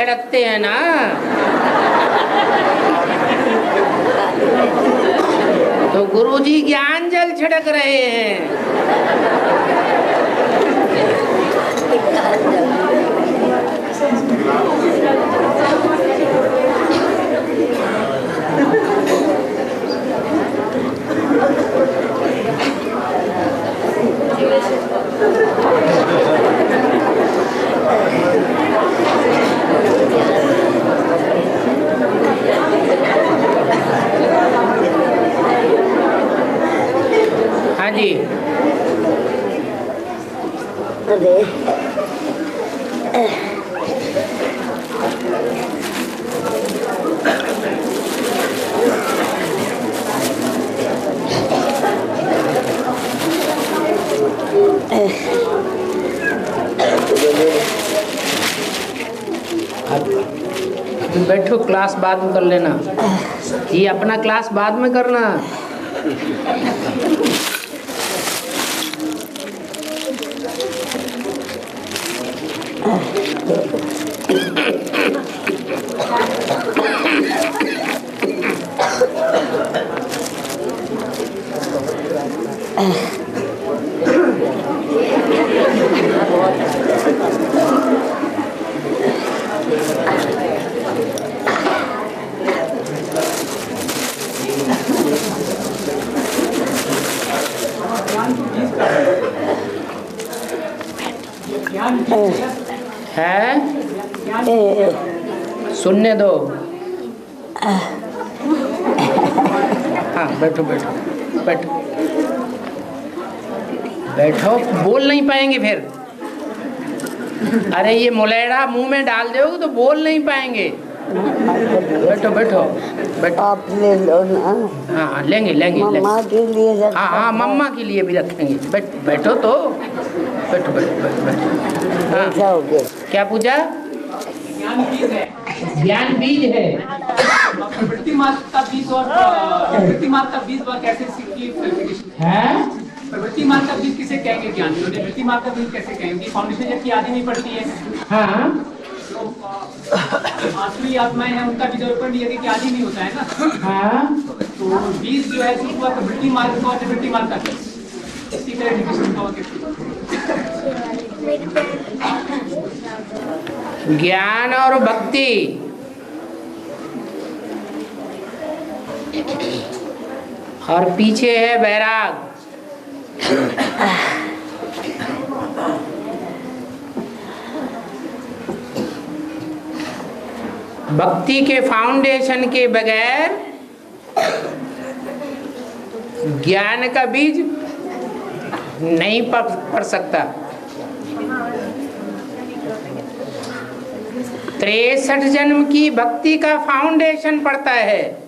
रखते हैं ना। तो गुरुजी ज्ञान जल छिड़क रहे हैं। हाँ जी। अभी बैठो, क्लास बाद में कर लेना। ये अपना क्लास बाद में करना। है सुनने दो। हाँ बैठो बैठो बैठो बैठो, बोल नहीं पाएंगे फिर। अरे ये मुलेड़ा मुंह में डाल दोगे तो बोल नहीं पाएंगे। बैठो बैठो बैठो। आप ले लो ना। हाँ लेंगे लेंगे मम्मा के लिए रखा। हाँ हाँ मम्मा के लिए भी रखेंगे। बैठो तो बैठो बैठो बैठो। हाँ जाओगे। क्या पूछा? ज्ञान बीज है। प्रवृत्ति मार्ग का बीज और प्रवृत्ति मार्ग का बीज कैसे सीखी है? प्रवृत्ति मार्ग का बीज किसे कहेंगे? ज्ञान निवृत्ति मार्ग का बीज कैसे कहेंगे? फाउंडेशन जबकि आदि नहीं पड़ती है। हाँ तो आसुरी आत्माएं हैं, उनका भी डेवलपमेंट यदि कि आदि नहीं होता है ना। हाँ तो बीज जो है वो प्रवृत्ति मार्ग का और निवृत्ति मार्ग का इसी तरह डिफिनेशन का ज्ञान और भक्ति और पीछे है वैराग। भक्ति के फाउंडेशन के बगैर ज्ञान का बीज नहीं पड़ सकता। 63 जन्म की भक्ति का फाउंडेशन पड़ता है,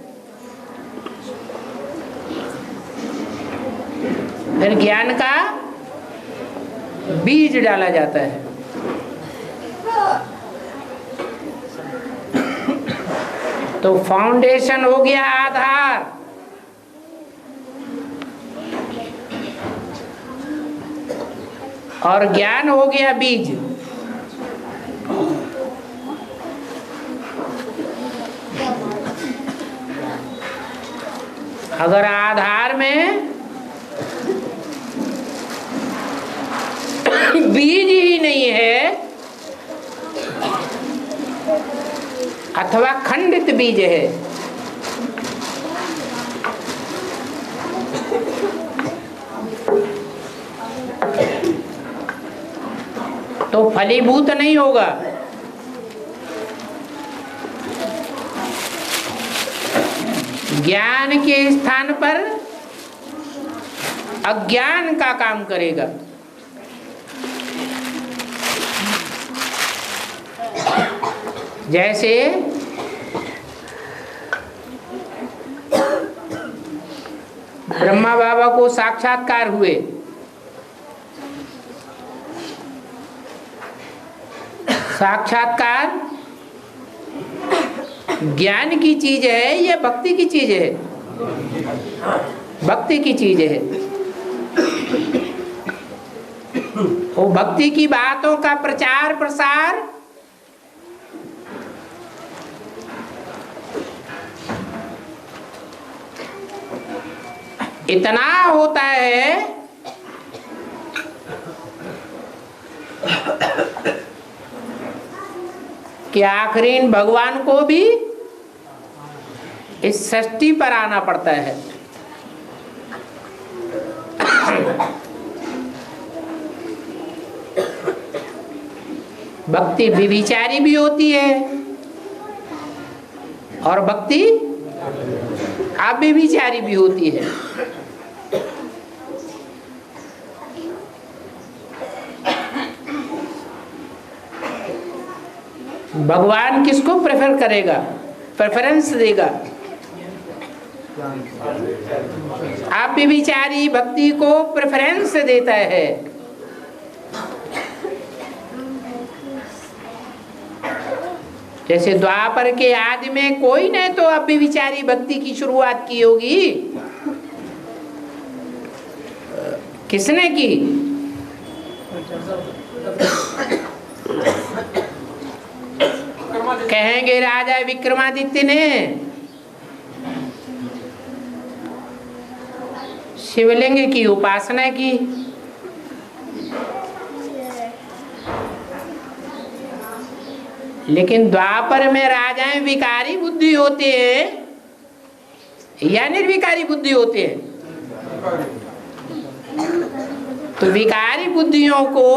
फिर ज्ञान का बीज डाला जाता है। तो फाउंडेशन हो गया आधार, और ज्ञान हो गया बीज। अगर आधार में बीज ही नहीं है अथवा खंडित बीज है, तो फलीभूत नहीं होगा। ज्ञान के स्थान पर अज्ञान का काम करेगा। जैसे ब्रह्मा बाबा को साक्षात्कार हुए, साक्षात्कार ज्ञान की चीज है या भक्ति की चीज है? भक्ति की चीज है। वो भक्ति की बातों का प्रचार प्रसार इतना होता है कि आखिरी भगवान को भी इस सृष्टि पर आना पड़ता है। भक्ति विविचारी भी होती है और भक्ति अव्यभिचारी भी होती है। भगवान किसको प्रेफर करेगा, प्रेफरेंस देगा? अव्यभिचारी भक्ति को प्रेफरेंस देता है। जैसे द्वापर के आदि में कोई ने तो अव्यभिचारी भक्ति की शुरुआत की होगी, किसने की? कहेंगे राजा विक्रमादित्य ने शिवलिंग की उपासना की। लेकिन द्वापर में राजाएं विकारी बुद्धि होते हैं या निर्विकारी बुद्धि होते हैं? तो विकारी बुद्धियों को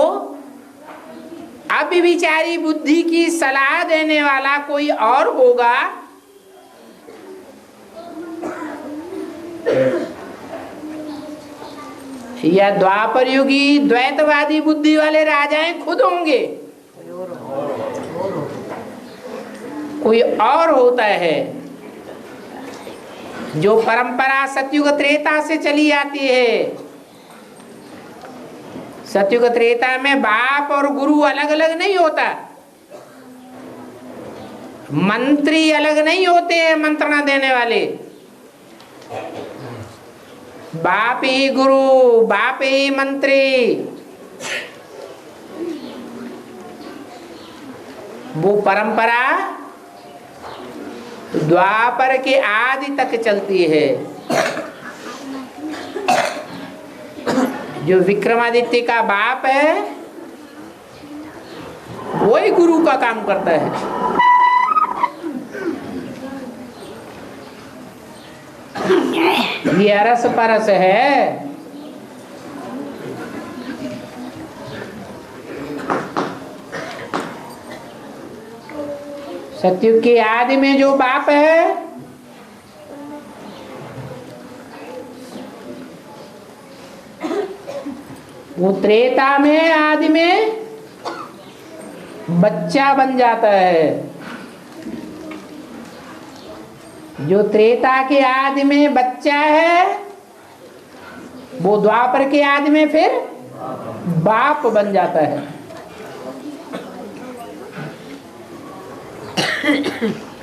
अव्यभिचारी बुद्धि की सलाह देने वाला कोई और होगा या द्वापर युगी द्वैतवादी बुद्धि वाले राजाएं खुद होंगे? कोई और होता है जो परंपरा सतयुग त्रेता से चली आती है। सतयुग त्रेता में बाप और गुरु अलग अलग नहीं होता, मंत्री अलग नहीं होते हैं, मंत्रणा देने वाले बाप ही गुरु, बाप ही मंत्री। वो परंपरा द्वापर के आदि तक चलती है। जो विक्रमादित्य का बाप है वही गुरु का काम करता है। ये अरस परस है। सतयुग के आदि में जो बाप है वो त्रेता में आदि में बच्चा बन जाता है। जो त्रेता के आदि में बच्चा है वो द्वापर के आदि में फिर बाप बन जाता है।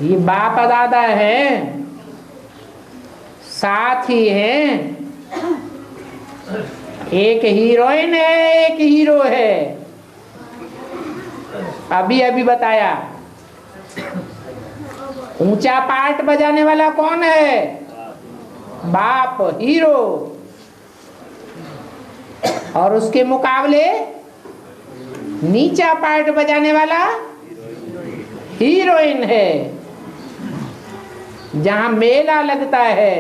ये बाप दादा है, साथी हैं। एक हीरोइन है, एक हीरो है। अभी अभी बताया। ऊंचा पार्ट बजाने वाला कौन है? बाप, हीरो। और उसके मुकाबले नीचा पार्ट बजाने वाला हीरोइन है। जहां मेला लगता है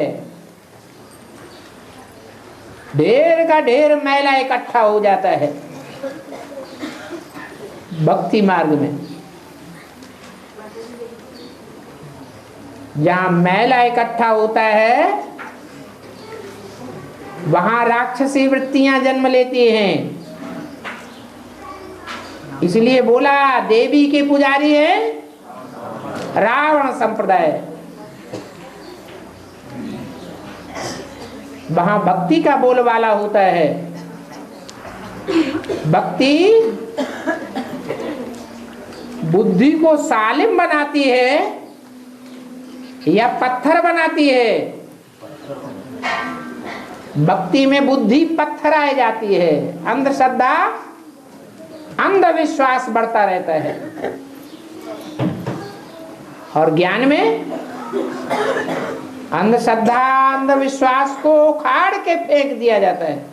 ढेर का ढेर मेला इकट्ठा हो जाता है। भक्ति मार्ग में जहां मेला इकट्ठा होता है वहां राक्षसी वृत्तियां जन्म लेती हैं। इसलिए बोला देवी के पुजारी है रावण संप्रदाय। वहां भक्ति का बोलबाला होता है। भक्ति बुद्धि को सालिम बनाती है या पत्थर बनाती है? भक्ति में बुद्धि पत्थर आ जाती है, अंधश्रद्धा अंधविश्वास बढ़ता रहता है। और ज्ञान में अंधश्रद्धा अंधविश्वास को उखाड़ के फेंक दिया जाता है।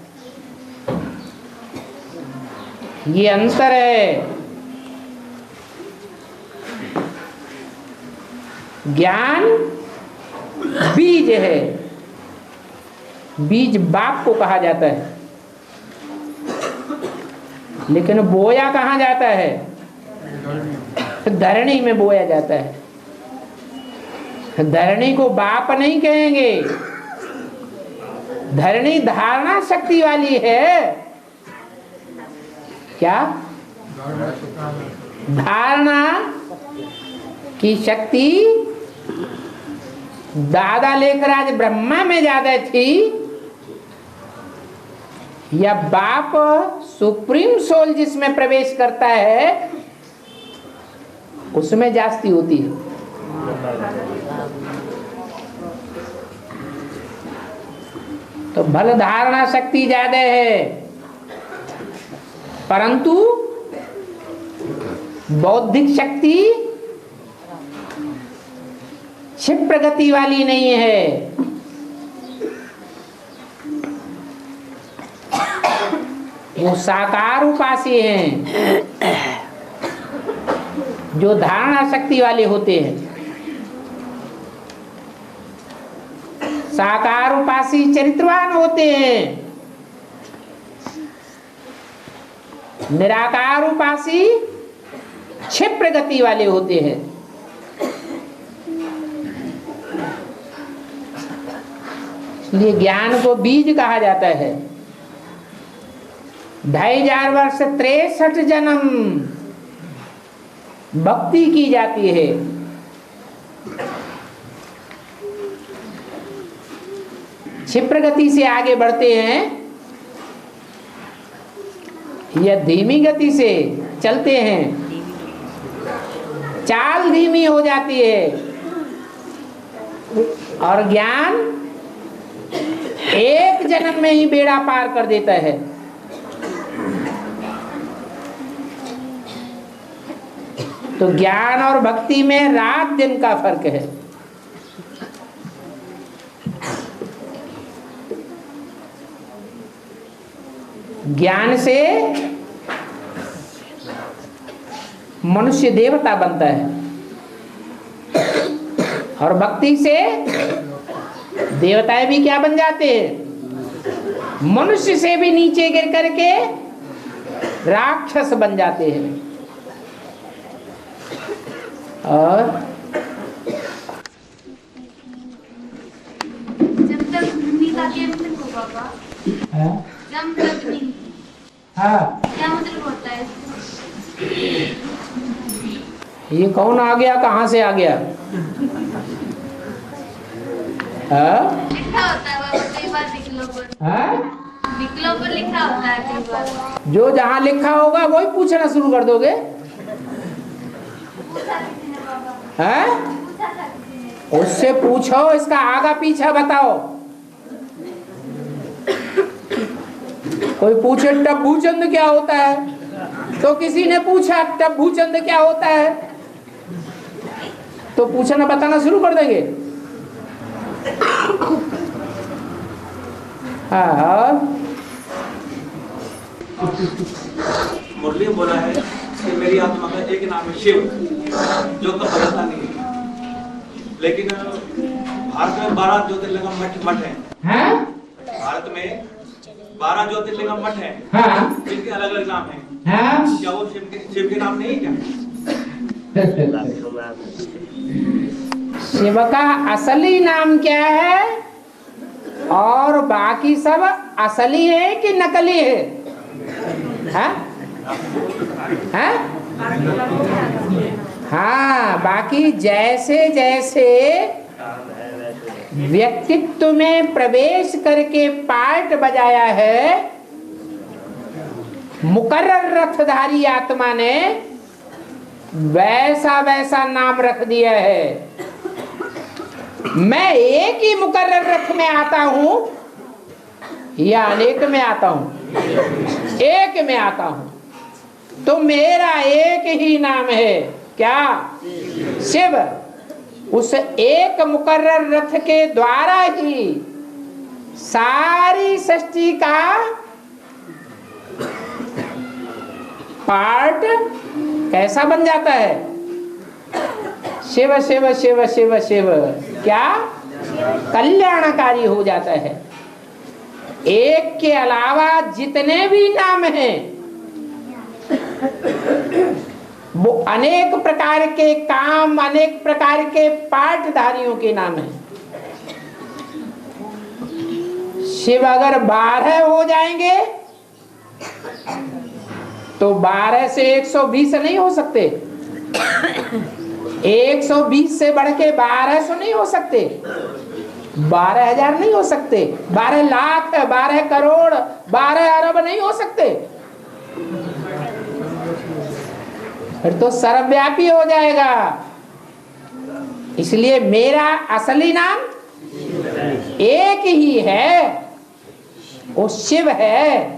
ये अंतर है। ज्ञान बीज है, बीज बाप को कहा जाता है, लेकिन बोया कहाँ जाता है? धरणी में बोया जाता है। धरणी को बाप नहीं कहेंगे। धरणी धारणा शक्ति वाली है। क्या? धारणा की शक्ति दादा लेखराज ब्रह्मा में ज्यादा थी या बाप सुप्रीम सोल जिसमें प्रवेश करता है उसमें जास्ती होती है? तो बल धारणा शक्ति ज्यादा है, परंतु बौद्धिक शक्ति क्षिप्र गति वाली नहीं है। वो साकार उपासी हैं जो धारणा शक्ति वाले होते हैं। साकार उपासी चरित्रवान होते हैं, निराकार उपासी क्षिप्र गति वाले होते हैं। इसलिए ज्ञान को बीज कहा जाता है। 2500 वर्ष 63 जन्म भक्ति की जाती है। क्षिप्र गति से आगे बढ़ते हैं या धीमी गति से चलते हैं, चाल धीमी हो जाती है और ज्ञान एक जन्म में ही बेड़ा पार कर देता है। तो ज्ञान और भक्ति में रात दिन का फर्क है। ज्ञान से मनुष्य देवता बनता है और भक्ति से देवताएं भी क्या बन जाते हैं? मनुष्य से भी नीचे गिर करके राक्षस बन जाते हैं। और जब तक नींद आती है मतलब को पापा, जब तक नींद, हाँ, क्या मतलब होता है? ये कौन आ गया? कहाँ से आ गया? हाँ? लिखा होता है बाबा, कई बार निकलो पर, हाँ? निकलो पर लिखा होता है कई बार। जो जहाँ लिखा होगा वही पूछना शुरू कर दोगे? पूछा किसी ने बाबा, हैं? पूछा था किसी ने। उससे पूछो, इसका आगा पीछा बताओ। कोई पूछे टब्बू चंद क्या होता है, तो किसी ने पूछा टब्बू चंद क्या होता है, तो पूछना बताना शुरू कर देंगे। हाँ, मुरली बोला है कि मेरी आत्मा का एक नाम है शिव, जो कब बदलता नहीं है। लेकिन भारत में 12 ज्योतिर्लिंगम मठ हैं। भारत में 12 ज्योतिर्लिंगम मठ हैं। हाँ, जिनके अलग अलग नाम हैं। हाँ, क्या वो शिव के नाम नहीं क्या? शिव का असली नाम क्या है और बाकी सब असली है कि नकली है? हाँ? हाँ? हाँ, बाकी जैसे जैसे व्यक्तित्व में प्रवेश करके पार्ट बजाया है, मुकर्रर रथधारी आत्मा ने वैसा वैसा नाम रख दिया है। मैं एक ही मुकर्रर रथ में आता हूं या अनेक में आता हूं? एक में आता हूं। तो मेरा एक ही नाम है, क्या? शिव। उस एक मुकर्रर रथ के द्वारा ही सारी सृष्टि का पार्ट कैसा बन जाता है? शिव शिव शिव शिव शिव, क्या कल्याणकारी हो जाता है। एक के अलावा जितने भी नाम हैं वो अनेक प्रकार के काम, अनेक प्रकार के पाठधारियों के नाम हैं। शिव अगर 12 हो जाएंगे तो 12 से 120 नहीं हो सकते, 120 से बढ़ के 1200 नहीं हो सकते, 12,000 नहीं हो सकते, 12 लाख, 12 करोड़, 12 अरब नहीं हो सकते। फिर तो सर्वव्यापी हो जाएगा। इसलिए मेरा असली नाम एक ही है, वो शिव है।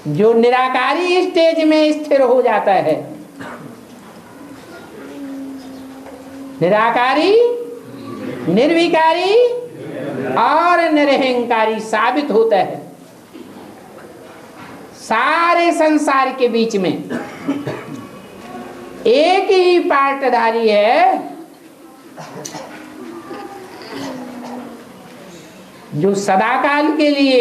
जो निराकारी स्टेज में स्थिर हो जाता है, निराकारी, निर्विकारी और निरहंकारी साबित होता है। सारे संसार के बीच में एक ही पार्टधारी है, जो सदाकाल के लिए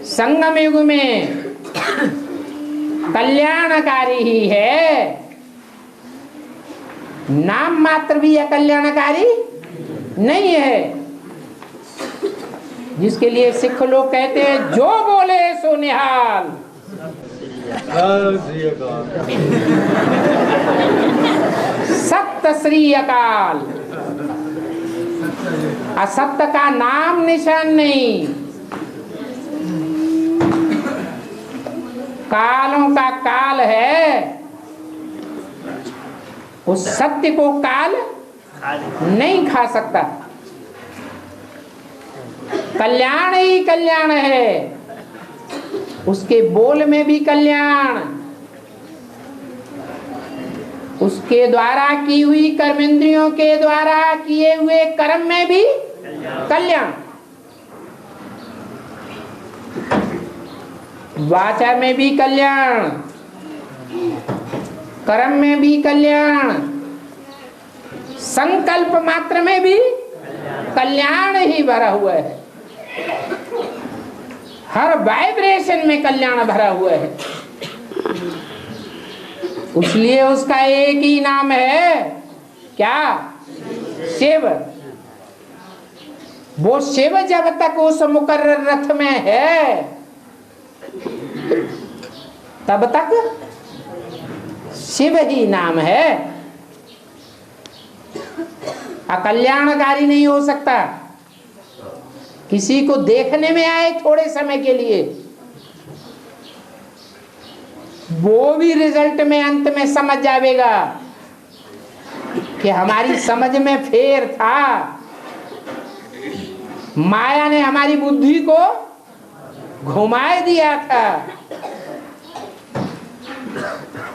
संगम युग में कल्याणकारी ही है, नाम मात्र भी अकल्याणकारी नहीं है। जिसके लिए सिख लोग कहते हैं जो बोले सो निहाल। सत्य श्री अकाल। असत्य का नाम निशान नहीं। कालों का काल है, उस सत्य को काल नहीं खा सकता। कल्याण ही कल्याण है, उसके बोल में भी कल्याण, उसके द्वारा की हुई कर्मेंद्रियों के द्वारा किए हुए कर्म में भी कल्याण, वाचा में भी कल्याण, कर्म में भी कल्याण, संकल्प मात्र में भी कल्याण ही भरा हुआ है। हर वाइब्रेशन में कल्याण भरा हुआ है। इसलिए उसका एक ही नाम है, क्या? शिव। वो शिव जब तक उस मुकर्रर रथ में है तब तक शिव ही नाम है, अकल्याणकारी नहीं हो सकता। किसी को देखने में आए थोड़े समय के लिए, वो भी रिजल्ट में अंत में समझ जाएगा कि हमारी समझ में फेर था, माया ने हमारी बुद्धि को घुमाए दिया था,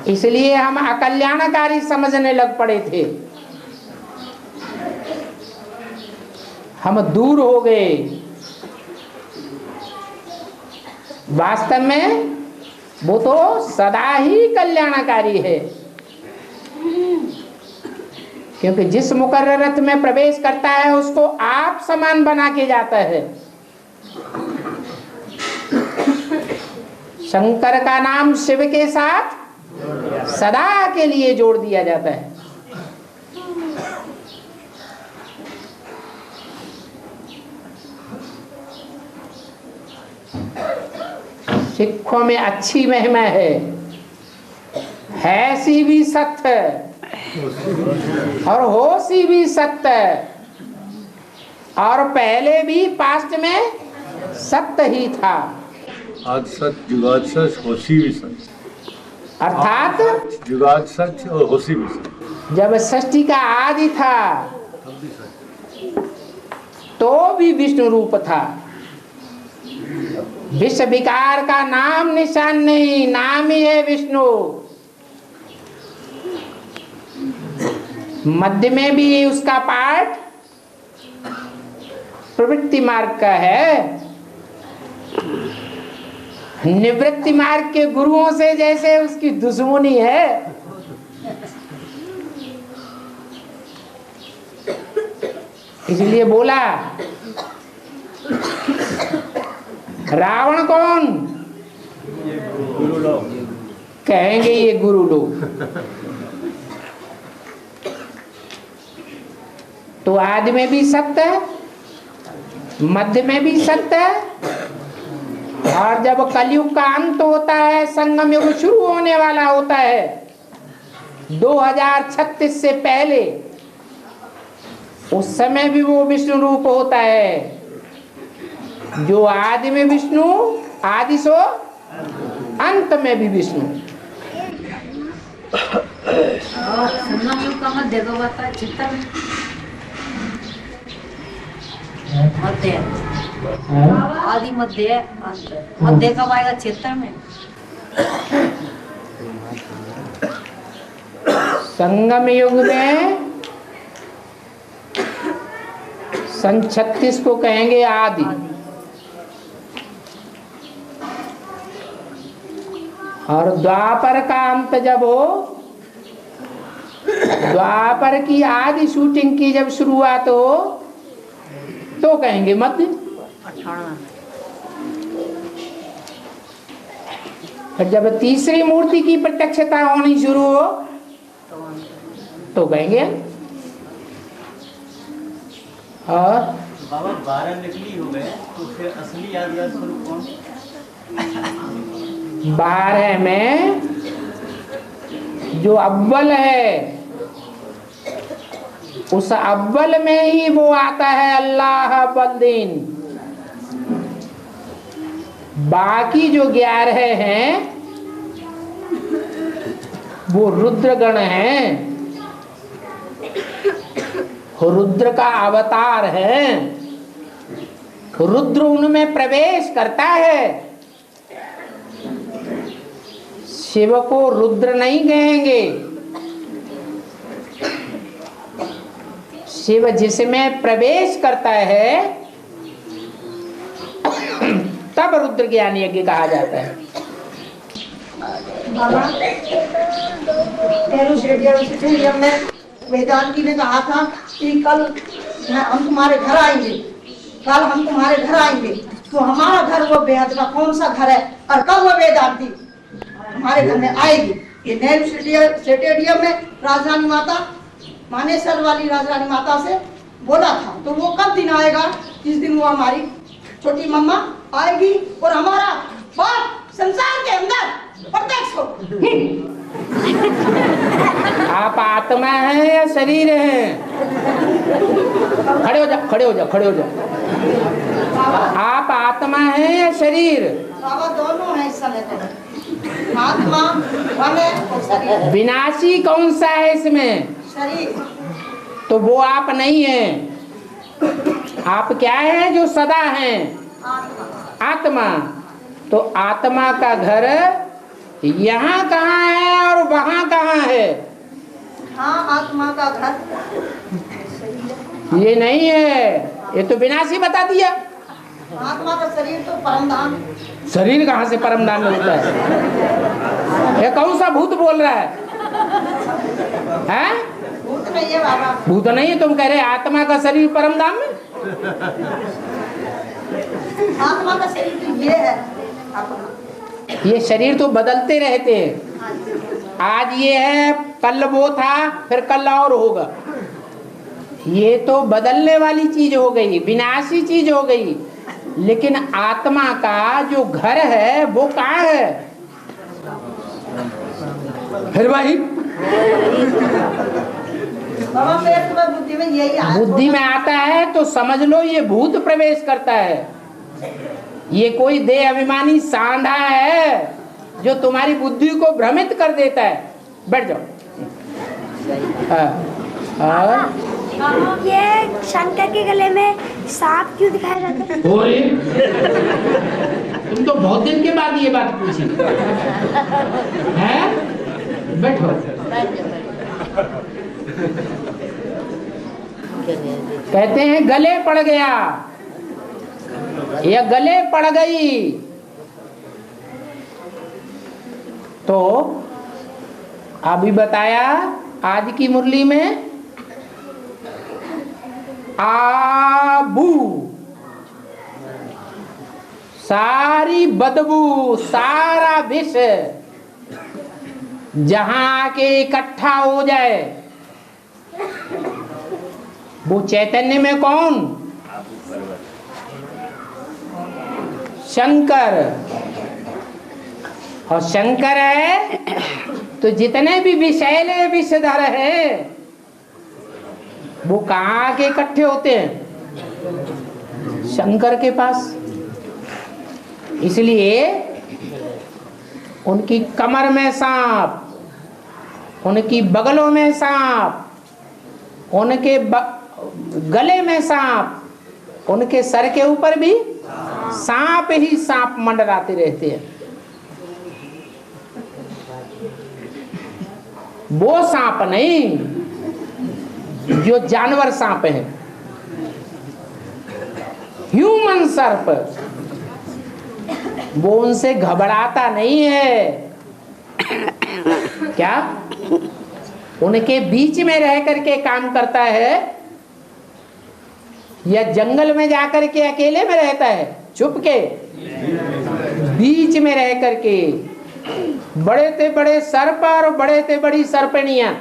इसलिए हम अकल्याणकारी समझने लग पड़े थे। हम दूर हो गए। वास्तव में वो तो सदा ही कल्याणकारी है, क्योंकि जिस मुकर्रर रथ में प्रवेश करता है उसको आप समान बना के जाता है। शंकर का नाम शिव के साथ सदा के लिए जोड़ दिया जाता है। सिखों में अच्छी महिमा है सी भी सत्य और हो सी भी सत्य, और पहले भी पास्ट में सत्य ही था। आज सच जुगाद सच होशी भी सच, अर्थात जुगाद सच और होशी भी सच। जब सृष्टि का आदि था तो भी विष्णु रूप था। विश्व विकार का नाम निशान नहीं, नाम ही है विष्णु। मध्य में भी उसका पाठ प्रवृत्ति मार्ग का है। निवृत्ति मार्ग के गुरुओं से जैसे उसकी दुश्मनी है, इसलिए बोला रावण कौन? कहेंगे ये गुरु लोग। तो आदि में भी सत्य है, मध्य में भी सत्य है, और जब कलयुग का अंत होता है, संगम युग शुरू होने वाला होता है 2036 से पहले, उस समय भी वो विष्णु रूप होता है। जो आदि में विष्णु, आदि सो अंत में भी विष्णु। संगम युग का मध्य को बता चित्त में मध्य आदि मध्य मध्य कब आएगा? चित्त में। संगम युग में सन 36 को कहेंगे आदि, और द्वापर का अंत जब हो, द्वापर की आदि शूटिंग की जब शुरुआत हो तो कहेंगे मध्य। फिर जब तीसरी मूर्ति की प्रत्यक्षता होनी शुरू हो तो कहेंगे। और बाबा 12 नकली हो गए तो फिर असली यादगार स्वरूप कौन? 12 में जो अव्वल है, उस अव्वल में ही वो आता है अल्लाह बल्दीन। बाकी जो 11 हैं वो रुद्रगण हैं, रुद्र का अवतार है। रुद्र उनमें प्रवेश करता है। शिव को रुद्र नहीं कहेंगे। शिव जिसमें प्रवेश करता है तब रुद्र ज्ञान यज्ञ कहा जाता है। में वेदांती ने कहा था कि कल हम तुम्हारे घर आएंगे, कल हम तुम्हारे घर आएंगे। तो हमारा घर वो बेहद का कौन सा घर है, और कब वो वेदांती हमारे घर में आएगी? ये नेहरू स्टेडियम में राजरानी माता, मानेसर वाली राजरानी माता से बोला था। तो वो कब दिन आएगा जिस दिन वो हमारी छोटी मम्मा आएगी और हमारा बाप संसार के अंदर प्रत्यक्ष हो। आप आत्मा हैं या शरीर हैं? खड़े हो जाओ, खड़े हो जाओ, खड़े हो जाओ। आप आत्मा हैं या शरीर? बाबा दोनों हैं इस समय तो। आत्मा है और शरीर। विनाशी कौन सा है इसमें? शरीर। तो वो आप नहीं हैं। आप क्या हैं जो सदा हैं? आत्मा। तो आत्मा का घर यहाँ कहाँ है और वहाँ कहाँ है? हाँ, आत्मा का घर ये नहीं है, ये तो विनाशी बता दिया। आत्मा का शरीर तो परमधाम। शरीर कहाँ से परमधाम में होता है? ये कौन सा भूत बोल रहा है? हैं? भूत नहीं है बाबा। भूत नहीं है, तुम कह रहे आत्मा का शरीर परमधाम में? आत्मा का शरीर तो ये है अपना। ये शरीर तो बदलते रहते हैं। आज ये है, कल वो था, फिर कल और होगा। ये तो बदलने वाली चीज हो गई, विनाशी चीज हो गई। लेकिन आत्मा का जो घर है वो कहाँ है? फिर भाई बाबा मेरे तो बुद्धि में यही आया। बुद्धि में आता है तो समझ लो ये भूत प्रवेश करता है। ये कोई देह अभिमानी सांडा है जो तुम्हारी बुद्धि को भ्रमित कर देता है। बैठ जाओ। ये शंकर के गले में सांप क्यों दिखाया जाता है? तुम तो बहुत दिन के बाद ये बात पूछी है। बैठो। कहते हैं गले पड़ गया या गले पड़ गई। तो अभी बताया आज की मुरली में आबू, सारी बदबू, सारा विष जहां आके इकट्ठा हो जाए, वो चैतन्य में कौन? शंकर। और शंकर है तो जितने भी विषैले विषधर है वो कहाँ के इकट्ठे होते हैं? शंकर के पास। इसलिए उनकी कमर में सांप, उनकी बगलों में सांप, उनके गले में सांप, उनके सर के ऊपर भी सांप ही सांप मंडराते रहते हैं। वो सांप नहीं जो जानवर सांप है, ह्यूमन सर्प, वो उनसे घबराता नहीं है। क्या? उनके बीच में रह करके काम करता है या जंगल में जाकर के अकेले में रहता है? चुप के बीच में रह करके। बड़े से बड़े सर्प और बड़े से बड़ी सर्पणियां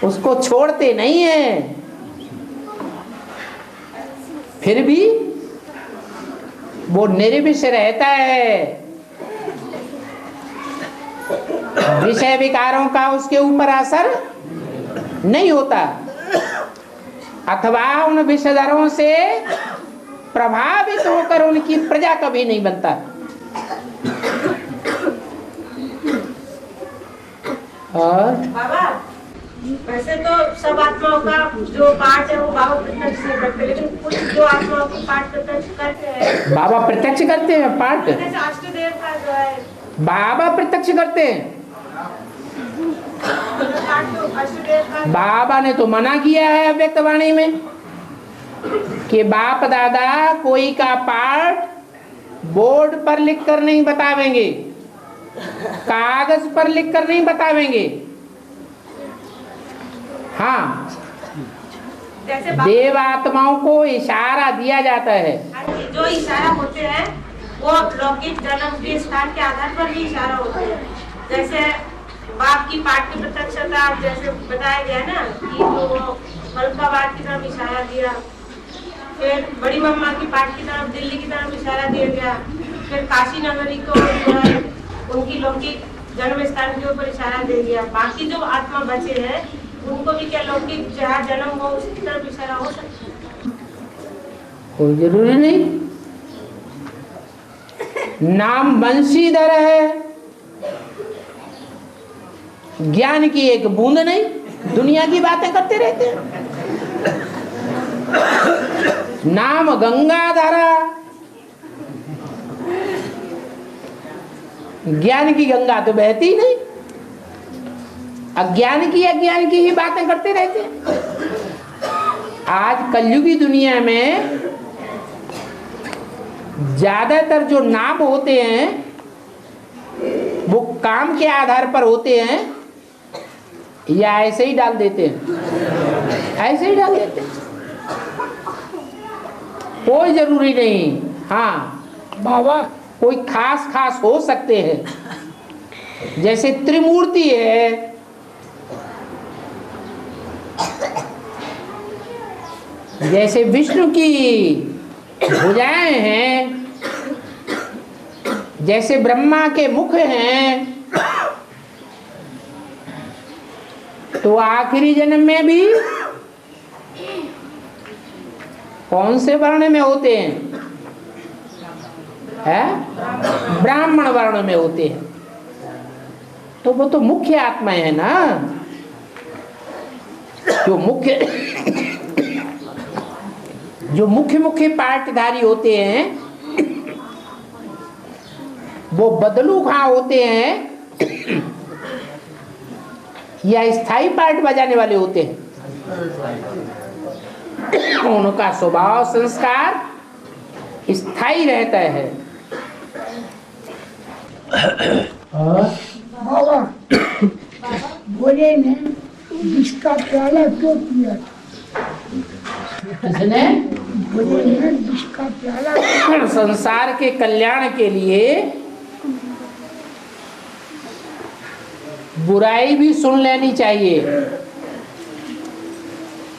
उसको छोड़ते नहीं है। फिर भी वो निर्विष रहता है, विषय विकारों का उसके ऊपर असर नहीं होता, अथवा उन विषधरों से प्रभावित होकर उनकी प्रजा कभी नहीं बनता। और बाबा, वैसे तो सब आत्माओं का जो पाठ है वो बाबा प्रत्यक्ष से करते हैं, लेकिन कुछ जो आत्माओं को पाठ प्रत्यक्ष करते हैं। बाबा प्रत्यक्ष करते हैं पाठ? जैसे अष्टदेव का जो है बाबा प्रत्यक्ष करते हैं। पाठ तो अष्टदेव का बाबा ने तो मना किया है अव्यक्त वाणी में कि बाप दादा कोई का पाठ बोर्ड पर लिखकर नहीं बतावेंगे, कागज पर लिखकर नहीं बतावेंगे। हाँ, जैसे देव आत्माओं को इशारा दिया जाता है। जो इशारा होते हैं वो लौकिक जन्म के स्थान के आधार पर ही इशारा होते हैं। जैसे बाप की पाठ की प्रत्यक्षता जैसे बताया गया ना कि वो फरुखाबाद की तरफ इशारा दिया, फिर बड़ी मम्मा की पाठ की तरफ दिल्ली की तरफ इशारा दिया गया, फिर काशी नगरी को जो है उनकी लौकिक जन्म स्थान के ऊपर इशारा दे दिया। बाकी जो आत्मा बचे हैं उनको भी क्या लौकिक जहाँ जन्म हो उसकी तरफ इशारा हो सकता है? कोई जरूरी नहीं। नाम बंशीधर है, ज्ञान की एक बूंद नहीं, दुनिया की बातें करते रहते हैं। नाम गंगाधारा, ज्ञान की गंगा तो बहती ही नहीं, अज्ञान की ही बातें करते रहते हैं। आज कलयुगी दुनिया में ज्यादातर जो नाम होते हैं वो काम के आधार पर होते हैं या ऐसे ही डाल देते हैं? ऐसे ही डाल देते हैं, कोई जरूरी नहीं। हाँ बाबा, कोई खास हो सकते हैं। जैसे त्रिमूर्ति है, जैसे विष्णु की भुजाएं हैं, जैसे ब्रह्मा के मुख हैं, तो आखिरी जन्म में भी कौन से वर्ण में होते हैं? ब्राह्मण वर्ण में होते हैं। तो वो तो मुख्य आत्मा है ना, जो मुख्य पाठधारी होते हैं वो बदलू कहाँ होते हैं? या स्थायी पार्ट बजाने वाले होते हैं? उनका स्वभाव संस्कार स्थायी रहता है। बाबा बोले ने जिसका प्याला क्यों पिया? किसने? बोले ने जिसका प्याला संसार के कल्याण के लिए बुराई भी सुन लेनी चाहिए।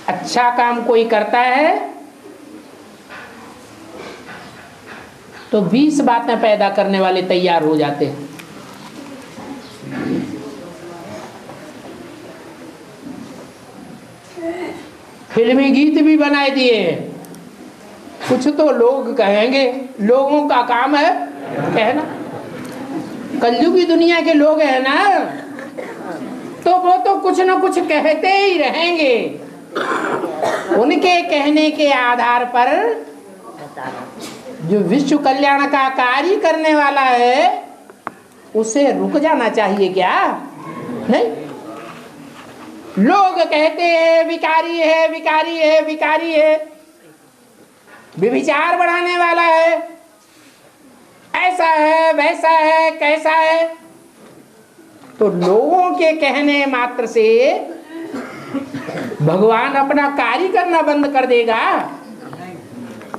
अच्छा काम कोई करता है तो 20 बातें पैदा करने वाले तैयार हो जाते हैं। फिल्मी गीत भी बनाए दिए हैं। कुछ तो लोग कहेंगे, लोगों का काम है कहना। कलयुगी दुनिया के लोग हैं ना, तो वो तो कुछ ना कुछ कहते ही रहेंगे। उनके कहने के आधार पर जो विश्व कल्याण का कार्य करने वाला है उसे रुक जाना चाहिए क्या? नहीं। लोग कहते हैं विकारी है, विकारी है, विकारी है, व्यभिचार बढ़ाने वाला है, ऐसा है, वैसा है, कैसा है। तो लोगों के कहने मात्र से भगवान अपना कार्य करना बंद कर देगा?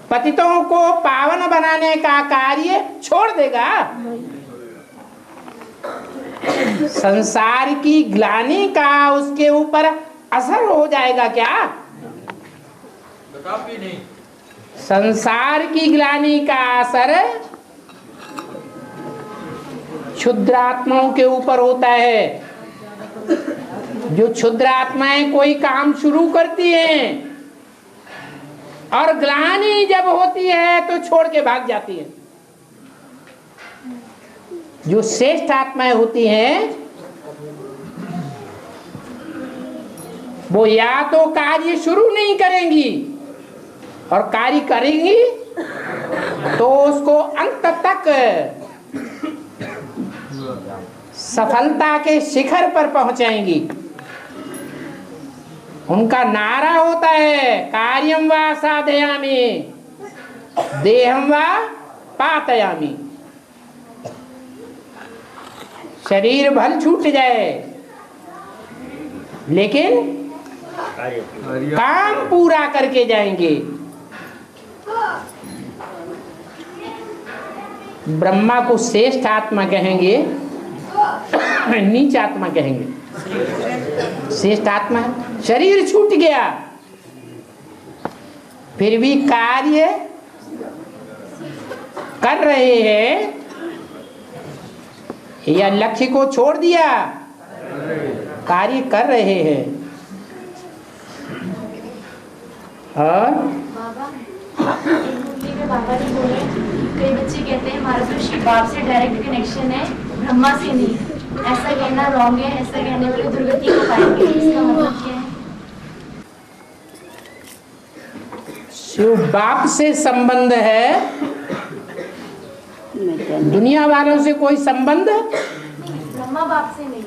पतितों को पावन बनाने का कार्य छोड़ देगा? संसार की ग्लानि का उसके ऊपर असर हो जाएगा क्या? कदापि नहीं। संसार की ग्लानि का असर क्षुद्र आत्माओं के ऊपर होता है। जो क्षुद्र आत्माएं कोई काम शुरू करती हैं और ग्लानि जब होती है तो छोड़ के भाग जाती है। जो श्रेष्ठ आत्माएं होती हैं वो या तो कार्य शुरू नहीं करेंगी और कार्य करेंगी तो उसको अंत तक सफलता के शिखर पर पहुंचाएंगी। उनका नारा होता है कार्यम वा साधयामि देहम वा पातयामि। शरीर भल छूट जाए लेकिन काम पूरा करके जाएंगे। ब्रह्मा को श्रेष्ठ आत्मा कहेंगे, नीच आत्मा कहेंगे। श्रेष्ठ आत्मा शरीर छूट गया फिर भी कार्य कर रहे हैं या लक्ष्य को छोड़ दिया, कार्य कर रहे हैं। और बाबा जी बोले कई बच्चे कहते हैं हमारा तो शिव बाप से डायरेक्ट कनेक्शन है, ब्रह्मा से नहीं। ऐसा कहना रॉन्ग है, ऐसा कहने वाले दुर्गति को पाएंगे। इसका मतलब क्या है? शिव बाप से संबंध है, दुनिया वालों से कोई संबंध? ब्रह्मा बाप से नहीं।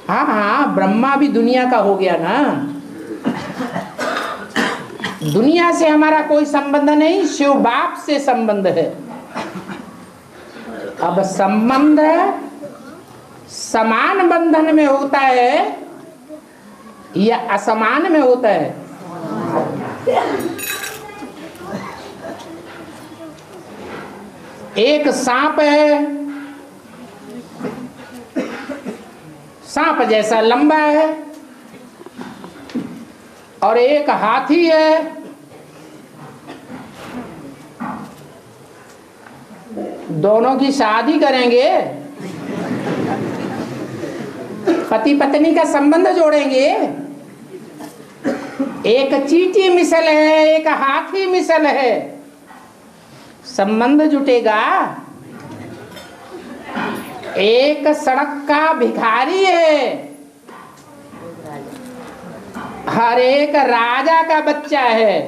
हाँ हाँ, ब्रह्मा भी दुनिया का हो गया ना। दुनिया से हमारा कोई संबंध नहीं, शिव बाप से संबंध है। अब संबंध समान बंधन में होता है या असमान में होता है? एक सांप है, सांप जैसा लंबा है, और एक हाथी है, दोनों की शादी करेंगे, पति पत्नी का संबंध जोड़ेंगे। एक चींटी मिसल है, एक हाथी मिसल है, संबंध जुटेगा। एक सड़क का भिखारी है, हर एक राजा का बच्चा है,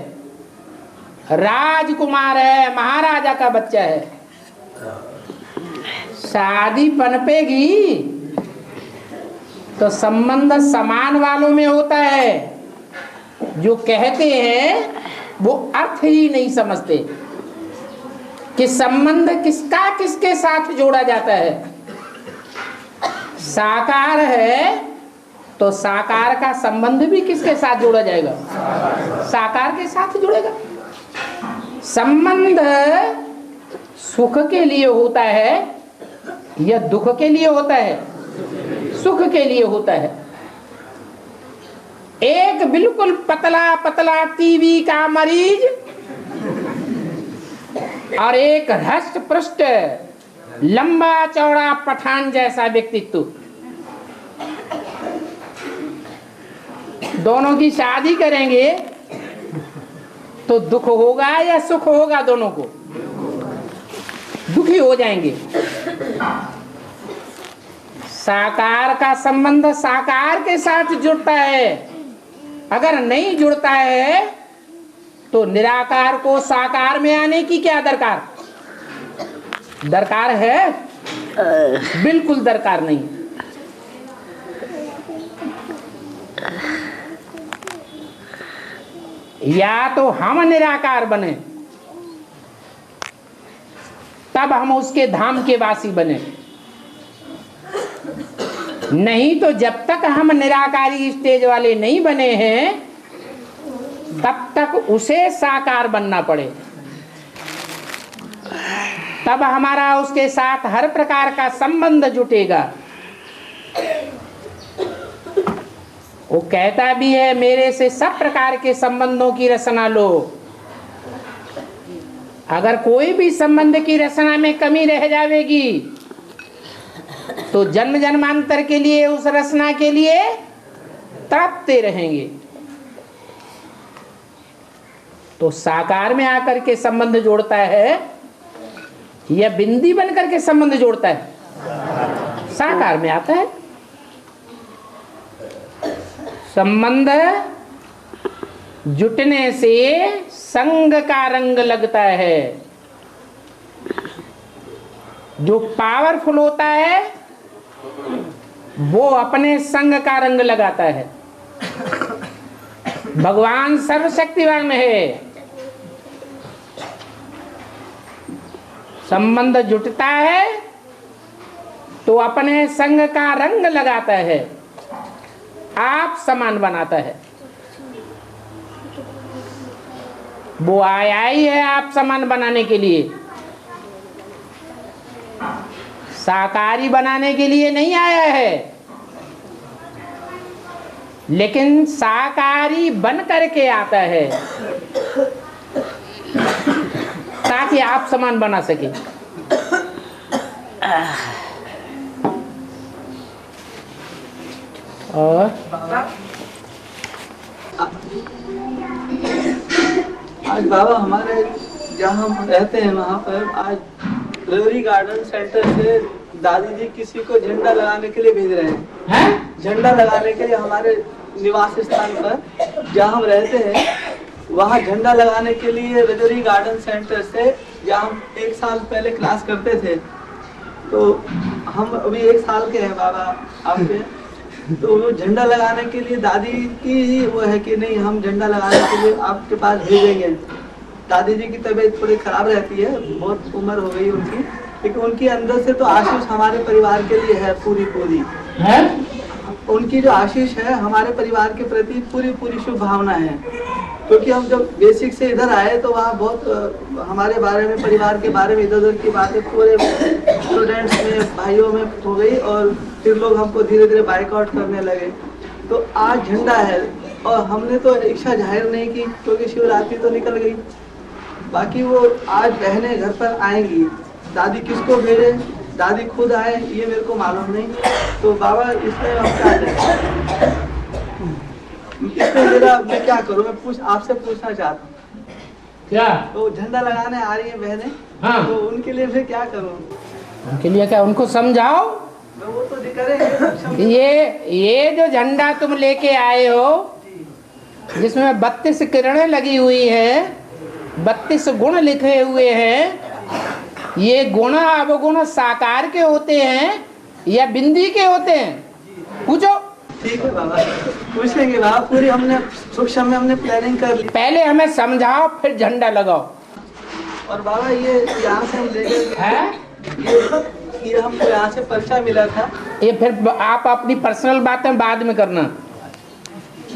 राजकुमार है, महाराजा का बच्चा है। शादी पनपेगी तो संबंध समान वालों में होता है, जो कहते हैं वो अर्थ ही नहीं समझते कि संबंध किसका किसके साथ जोड़ा जाता है। साकार है तो साकार का संबंध भी किसके साथ जोड़ा जाएगा? साकार के साथ जुड़ेगा। संबंध सुख के लिए होता है या दुख के लिए होता है? सुख के लिए होता है। एक बिल्कुल पतला पतला टीबी का मरीज और एक हष्ट पृष्ठ लंबा चौड़ा पठान जैसा व्यक्तित्व, दोनों की शादी करेंगे तो दुख होगा या सुख होगा? दोनों को दुखी हो जाएंगे। साकार का संबंध साकार के साथ जुड़ता है, अगर नहीं जुड़ता है तो निराकार को साकार में आने की क्या दरकार? दरकार है? बिल्कुल दरकार नहीं। या तो हम निराकार बने तब हम उसके धाम के वासी बने, नहीं तो जब तक हम निराकारी स्टेज वाले नहीं बने हैं तब तक उसे साकार बनना पड़े, तब हमारा उसके साथ हर प्रकार का संबंध जुटेगा। वो कहता भी है मेरे से सब प्रकार के संबंधों की रचना लो। अगर कोई भी संबंध की रचना में कमी रह जाएगी तो जन्म जन्मांतर के लिए उस रचना के लिए तड़पते रहेंगे। तो साकार में आकर के संबंध जोड़ता है या बिंदी बनकर के संबंध जोड़ता है? साकार में आता है। संबंध जुटने से संग का रंग लगता है। जो पावरफुल होता है वो अपने संग का रंग लगाता है। भगवान सर्वशक्तिवान है, संबंध जुटता है तो अपने संग का रंग लगाता है, आप समान बनाता है। वो आया ही है आप समान बनाने के लिए, साकारी बनाने के लिए नहीं आया है। लेकिन साकारी बन करके आता है ताकि आप समान बना सके। और आज बाबा हमारे जहाँ हम रहते हैं वहाँ पर आज रेवरी गार्डन सेंटर से दादी जी किसी को झंडा लगाने के लिए भेज रहे हैं। झंडा लगाने के लिए हमारे निवास स्थान पर जहाँ हम रहते हैं वहाँ झंडा लगाने के लिए रेवरी गार्डन सेंटर से, जहाँ हम 1 साल पहले क्लास करते थे, तो हम अभी 1 साल के हैं बाबा आपके, तो वो झंडा लगाने के लिए दादी की ही वो है कि नहीं हम झंडा लगाने के लिए आपके पास भेजेंगे। दादी जी की तबीयत थोड़ी खराब रहती है, बहुत उम्र हो गई उनकी, लेकिन उनकी अंदर से तो आशीष हमारे परिवार के लिए है पूरी है? उनकी जो आशीष है हमारे परिवार के प्रति पूरी शुभ भावना है। क्योंकि हम जब बेसिक से इधर आए तो वहाँ बहुत हमारे बारे में, परिवार के बारे में इधर उधर की बातें पूरे स्टूडेंट्स में, भाइयों में हो गई और फिर लोग हमको धीरे धीरे बाइकआउट करने लगे। तो आज झंडा है और हमने तो इच्छा जाहिर नहीं की क्योंकि शिवरात्रि तो निकल गई। बाकी वो आज बहनें घर पर आएंगी, दादी किसको भेजे, दादी खुद आए ये मेरे को मालूम नहीं। तो बाबा इसमें हम क्या करें, इसमें मेरा मैं क्या करूँ, मैं आपसे पूछना चाहता हूँ। क्या? तो झंडा लगाने आ रही है बहनें, हाँ। तो उनके लिए फिर क्या करूँ? उनके लिए क्या, उनको समझाओ। वो तो करेंगे। ये जो झंडा तुम लेके आए हो जिसमें 32 किरणें लगी हुई है, 32 गुण लिखे हुए हैं, ये गुण अवगुण साकार के होते हैं या बिंदी के होते हैं? पूछो। ठीक है बाबा, पूछेंगे बाबा, पूरी हमने सूक्ष्म में हमने प्लानिंग कर ली। पहले हमें समझाओ फिर झंडा लगाओ। और बाबा ये यहाँ से हम लेकर है ये हमको यहाँ से पर्चा मिला था। ये फिर आप अपनी पर्सनल बातें बाद में करना।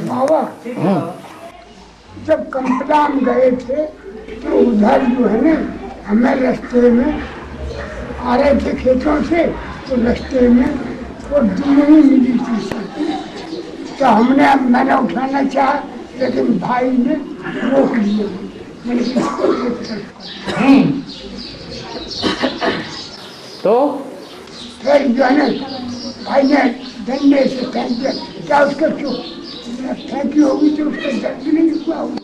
बाबा जब कंपलाम गए थे तो उधर जो है ना, हमें रास्ते में आ रहे थे खेतों से, तो रास्ते में वो दुमनी मिली थी। तो मैंने उठाना चाहा, लेकिन भाई ने रोक लिया। मैंने इसको एक तरफ तो फिर जो है ना, भाई ने डंडे से फेंक दिया। क्या उसको फेंकी होगी तो उसको दर्द नहीं हुआ होगा,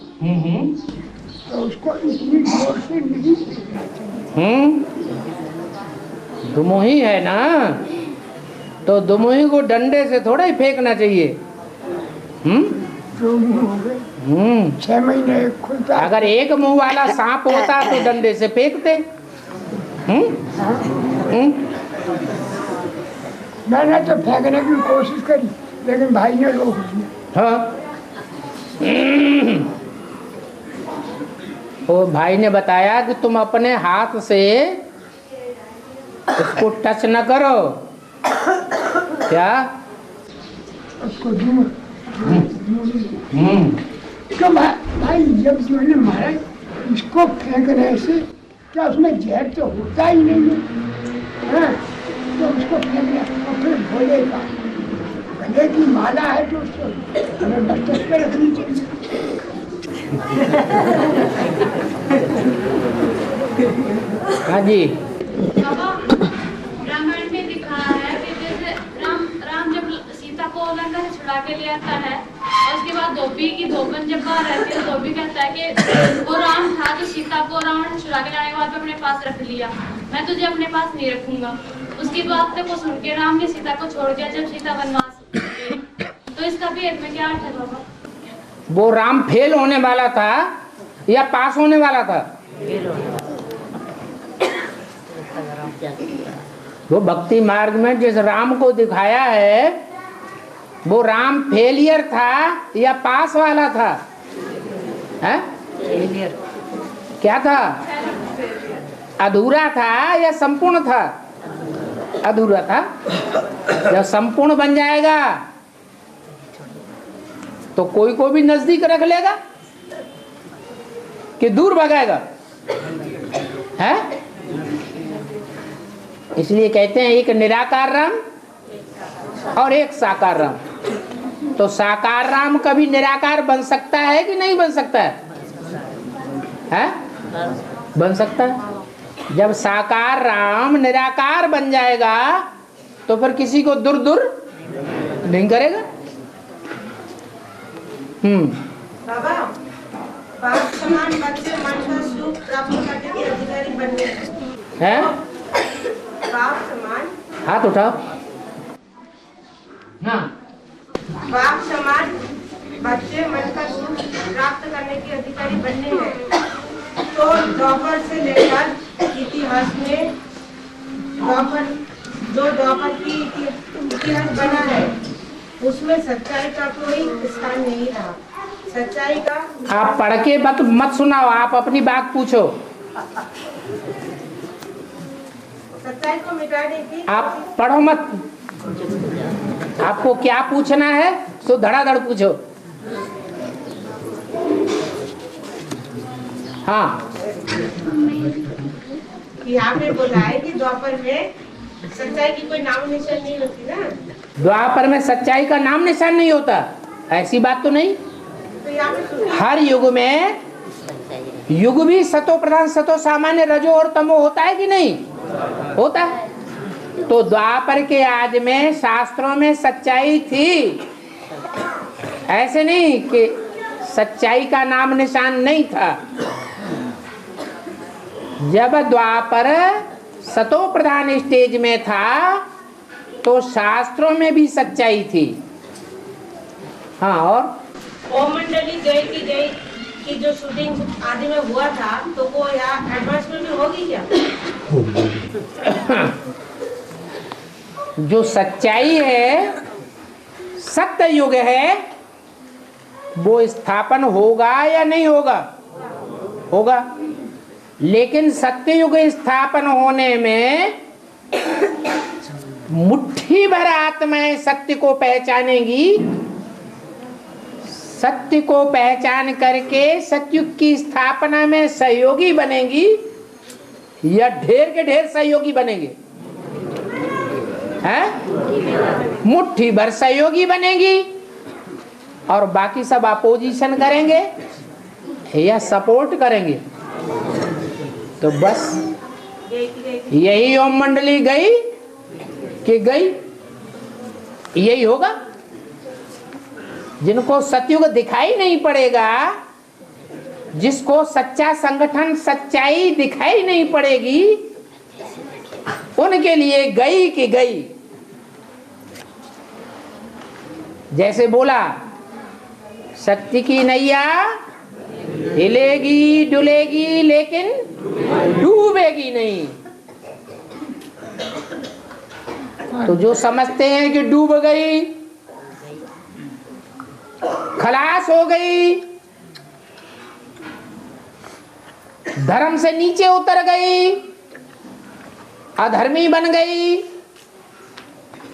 तो उसको इतनी जोर से नहीं फेंकना चाहिए। दुमोही है ना, तो दुमोही को डंडे से थोड़ा ही फेंकना चाहिए। जो मुँह हो गए 6 महीने खुलता। अगर एक मुंह वाला सांप होता तो डंडे से फेंकते। मैंने तो फेंकने की कोशिश करी, लेकिन भाई ने रोक दिया। हाँ वो भाई ने बताया कि तुम अपने हाथ से उसको टच न करो। क्या उसको तो भाई जब जो है मारा, इसको फेंकने से क्या उसमें जहर तो होता ही नहीं है, तो उसको फेंकना। और फिर भोले की माला है तो उसको हमें मस्तक पे रखनी चाहिए। हाँ जी। रामायण में दिखा है कि जैसे राम जब सीता को लंका से छुड़ा के ले आता है, और उसके बाद धोबी की धोबन जब बाहर रहती है, तो धोबी कहता है कि वो राम था तो सीता को रावण से छुड़ा के लाने के बाद अपने पास रख लिया, मैं तुझे अपने पास नहीं रखूंगा। उसकी बात को सुन के राम ने सीता को छोड़ दिया जब सीता वनवास गई। तो इसका भेद में क्या अर्थ है बाबा? वो राम फेल होने वाला था या पास होने वाला था? वो भक्ति मार्ग में जिस राम को दिखाया है, वो राम फेलियर था या पास वाला था? है? क्या था? अधूरा था या संपूर्ण था? अधूरा था। जब संपूर्ण बन जाएगा तो कोई को भी नजदीक रख लेगा कि दूर भगाएगा? है? इसलिए कहते हैं एक निराकार राम और एक साकार राम। तो साकार राम कभी निराकार बन सकता है कि नहीं बन सकता है? बन सकता है। जब साकार राम निराकार बन जाएगा तो फिर किसी को दूर दूर नहीं करेगा। बाबा, बाप समान बच्चे मन का सुख प्राप्त करने के अधिकारी बनने हैं? बाप समान, हाथ उठाओ। हाँ। बाप समान बच्चे मन का सुख प्राप्त करने के अधिकारी बनने हैं। तो द्वापर से लेकर इतिहास में द्वापर की इतिहास बना है, उसमें सच्चाई का कोई स्थान नहीं रहा। सच्चाई का आप पढ़ के मत सुनाओ, आप अपनी बात पूछो। सच्चाई को मिटाने की आप पढ़ो मत। आपको क्या पूछना है तो धड़ाधड़ पूछो। हाँ, यहाँ पे बोला है कि द्वापर में सच्चाई की कोई नाम निशान नहीं होती ना। द्वापर में सच्चाई का नाम निशान नहीं होता, ऐसी बात तो नहीं। तो यहाँ पे हर युग में युग भी सतो प्रधान सतो सामान्य रजो और तमो होता है कि नहीं होता है? तो द्वापर के आज में शास्त्रों में सच्चाई थी, ऐसे नहीं कि सच्चाई का नाम निशान नहीं था। जब द्वापर सतो प्रधान स्टेज में था तो शास्त्रों में भी सच्चाई थी। हाँ, और ओम मंडली जय की जो शूटिंग आदि में हुआ था, तो वो यहाँ एडवांस में भी होगी क्या? जो सच्चाई है सत्य युग है वो स्थापन होगा या नहीं होगा? होगा। लेकिन सत्ययुग स्थापन होने में मुट्ठी भर आत्माएं सत्य को पहचानेंगी, सत्य को पहचान करके सत्युग की स्थापना में सहयोगी बनेंगी, या ढेर के ढेर सहयोगी बनेंगे? हैं? मुट्ठी भर सहयोगी बनेंगी और बाकी सब अपोजिशन करेंगे या सपोर्ट करेंगे। तो बस यही ओम मंडली गई कि गई, यही होगा। जिनको सतयुग दिखाई नहीं पड़ेगा, जिसको सच्चा संगठन सच्चाई दिखाई नहीं पड़ेगी, उनके लिए गई कि गई। जैसे बोला सत्य की नैया हिलेगी डुलेगी लेकिन डूबेगी नहीं। तो जो समझते हैं कि डूब गई, खलास हो गई, धर्म से नीचे उतर गई, अधर्मी बन गई,